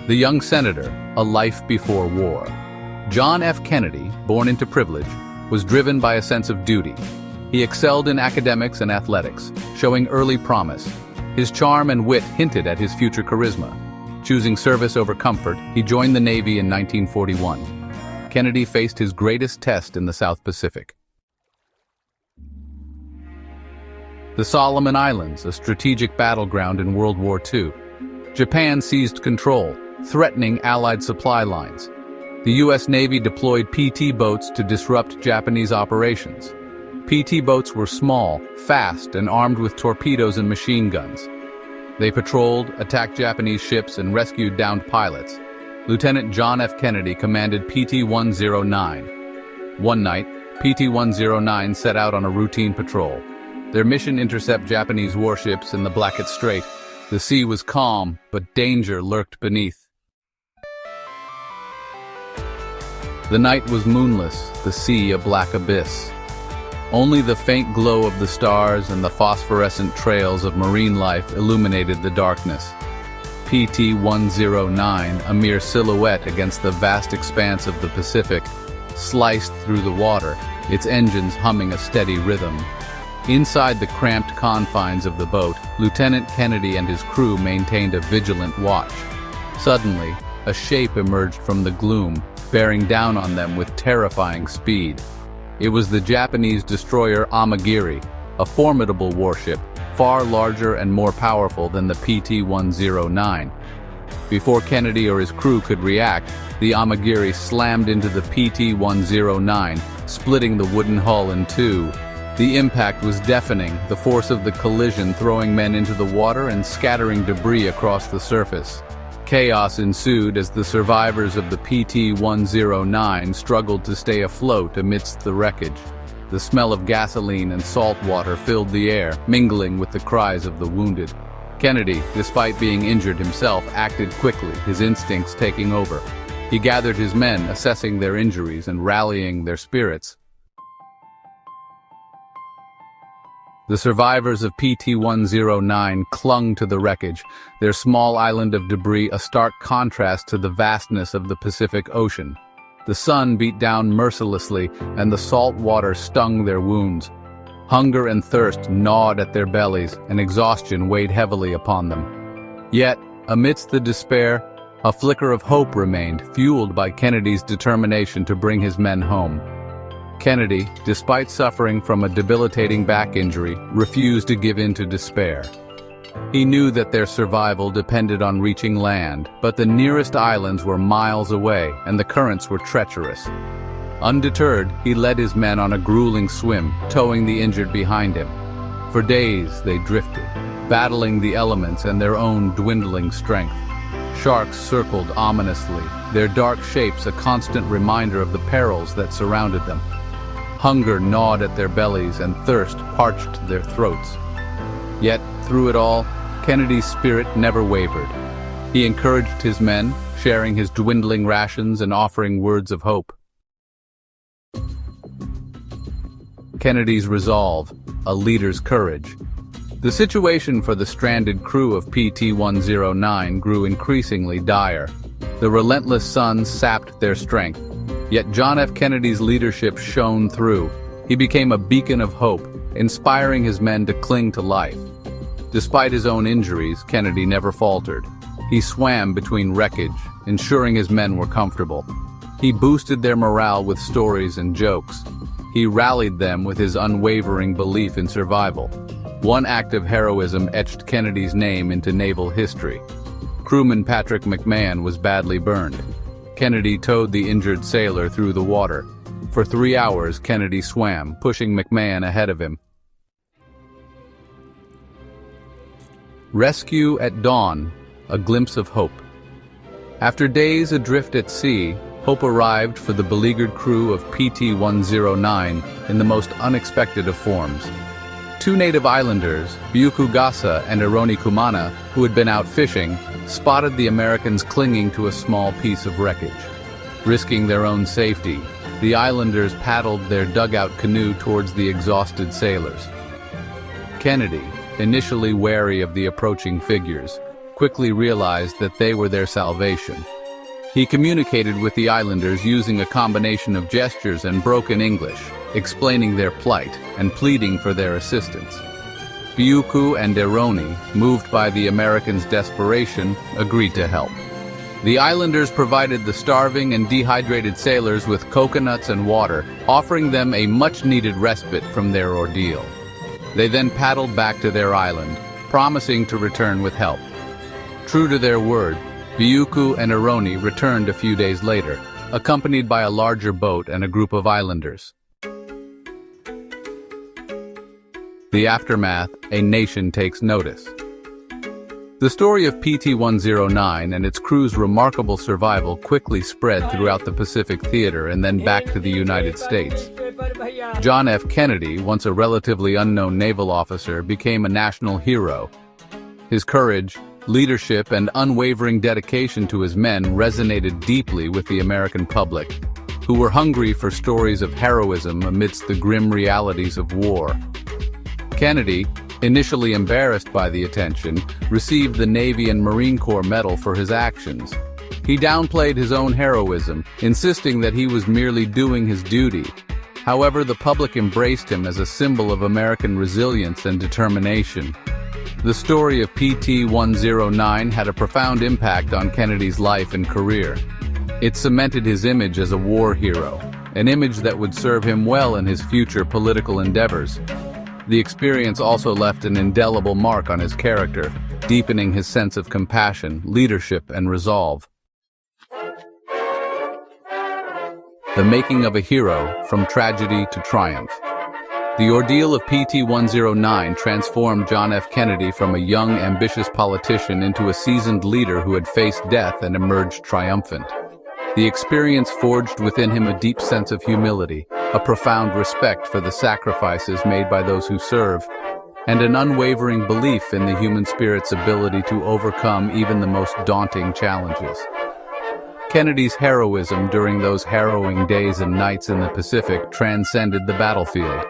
The Young Senator, A Life Before War. John F. Kennedy, born into privilege, was driven by a sense of duty. He excelled in academics and athletics, showing early promise. His charm and wit hinted at his future charisma. Choosing service over comfort, he joined the Navy in 1941. Kennedy faced his greatest test in the South Pacific. The Solomon Islands, a strategic battleground in World War II. Japan seized control, threatening Allied supply lines. The U.S. Navy deployed PT boats to disrupt Japanese operations. PT boats were small, fast, and armed with torpedoes and machine guns. They patrolled, attacked Japanese ships, and rescued downed pilots. Lieutenant John F. Kennedy commanded PT-109. One night, PT-109 set out on a routine patrol. Their mission: intercept Japanese warships in the Blackett Strait. The sea was calm, but danger lurked beneath. The night was moonless, the sea a black abyss. Only the faint glow of the stars and the phosphorescent trails of marine life illuminated the darkness. PT-109, a mere silhouette against the vast expanse of the Pacific, sliced through the water, its engines humming a steady rhythm. Inside the cramped confines of the boat, Lieutenant Kennedy and his crew maintained a vigilant watch. Suddenly, a shape emerged from the gloom, bearing down on them with terrifying speed. It was the Japanese destroyer Amagiri, a formidable warship, far larger and more powerful than the PT-109. Before Kennedy or his crew could react, the Amagiri slammed into the PT-109, splitting the wooden hull in two. The impact was deafening, the force of the collision throwing men into the water and scattering debris across the surface. Chaos ensued as the survivors of the PT-109 struggled to stay afloat amidst the wreckage. The smell of gasoline and salt water filled the air, mingling with the cries of the wounded. Kennedy, despite being injured himself, acted quickly, his instincts taking over. He gathered his men, assessing their injuries and rallying their spirits. The survivors of PT-109 clung to the wreckage, their small island of debris a stark contrast to the vastness of the Pacific Ocean. The sun beat down mercilessly, and the salt water stung their wounds. Hunger and thirst gnawed at their bellies, and exhaustion weighed heavily upon them. Yet, amidst the despair, a flicker of hope remained, fueled by Kennedy's determination to bring his men home. Kennedy, despite suffering from a debilitating back injury, refused to give in to despair. He knew that their survival depended on reaching land, but the nearest islands were miles away, and the currents were treacherous. Undeterred, he led his men on a grueling swim, towing the injured behind him. For days they drifted, battling the elements and their own dwindling strength. Sharks circled ominously, their dark shapes a constant reminder of the perils that surrounded them. Hunger gnawed at their bellies and thirst parched their throats. Yet, through it all, Kennedy's spirit never wavered. He encouraged his men, sharing his dwindling rations and offering words of hope. Kennedy's resolve, a leader's courage. The situation for the stranded crew of PT-109 grew increasingly dire. The relentless sun sapped their strength. Yet John F. Kennedy's leadership shone through. He became a beacon of hope, inspiring his men to cling to life. Despite his own injuries, Kennedy never faltered. He swam between wreckage, ensuring his men were comfortable. He boosted their morale with stories and jokes. He rallied them with his unwavering belief in survival. One act of heroism etched Kennedy's name into naval history. Crewman Patrick McMahon was badly burned. Kennedy towed the injured sailor through the water. For 3 hours, Kennedy swam, pushing McMahon ahead of him. Rescue at dawn, a glimpse of hope. After days adrift at sea, hope arrived for the beleaguered crew of PT-109 in the most unexpected of forms. Two native islanders, Byukugasa and Ironi Kumana, who had been out fishing, spotted the Americans clinging to a small piece of wreckage. Risking their own safety, the islanders paddled their dugout canoe towards the exhausted sailors. Kennedy, initially wary of the approaching figures, quickly realized that they were their salvation. He communicated with the islanders using a combination of gestures and broken English, explaining their plight and pleading for their assistance. Biuku and Eroni, moved by the Americans' desperation, agreed to help. The islanders provided the starving and dehydrated sailors with coconuts and water, offering them a much-needed respite from their ordeal. They then paddled back to their island, promising to return with help. True to their word, Biuku and Eroni returned a few days later, accompanied by a larger boat and a group of islanders. The aftermath: a nation takes notice. The story of PT-109 and its crew's remarkable survival quickly spread throughout the Pacific Theater and then back to the United States. John F. Kennedy, once a relatively unknown naval officer, became a national hero. His courage, leadership, and unwavering dedication to his men resonated deeply with the American public, who were hungry for stories of heroism amidst the grim realities of war. Kennedy, initially embarrassed by the attention, received the Navy and Marine Corps Medal for his actions. He downplayed his own heroism, insisting that he was merely doing his duty. However, the public embraced him as a symbol of American resilience and determination. The story of PT-109 had a profound impact on Kennedy's life and career. It cemented his image as a war hero, an image that would serve him well in his future political endeavors. The experience also left an indelible mark on his character, deepening his sense of compassion, leadership, and resolve. The making of a hero, from tragedy to triumph. The ordeal of PT-109 transformed John F. Kennedy from a young, ambitious politician into a seasoned leader who had faced death and emerged triumphant. The experience forged within him a deep sense of humility, a profound respect for the sacrifices made by those who serve, and an unwavering belief in the human spirit's ability to overcome even the most daunting challenges. Kennedy's heroism during those harrowing days and nights in the Pacific transcended the battlefield.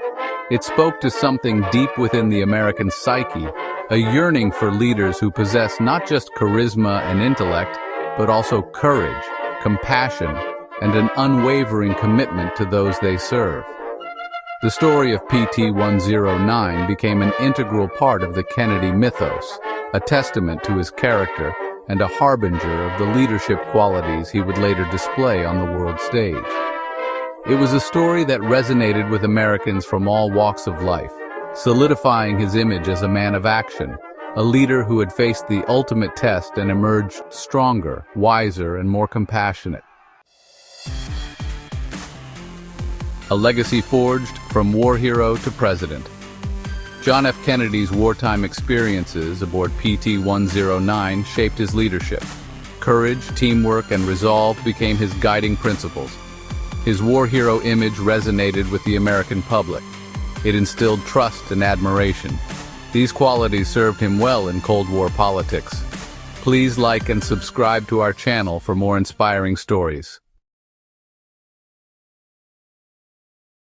It spoke to something deep within the American psyche, a yearning for leaders who possess not just charisma and intellect, but also courage, compassion, and an unwavering commitment to those they serve. The story of PT-109 became an integral part of the Kennedy mythos, a testament to his character and a harbinger of the leadership qualities he would later display on the world stage. It was a story that resonated with Americans from all walks of life, solidifying his image as a man of action, a leader who had faced the ultimate test and emerged stronger, wiser, and more compassionate. A legacy forged from war hero to president. John F. Kennedy's wartime experiences aboard PT-109 shaped his leadership. Courage, teamwork, and resolve became his guiding principles. His war hero image resonated with the American public. It instilled trust and admiration. These qualities served him well in Cold War politics. Please like and subscribe to our channel for more inspiring stories.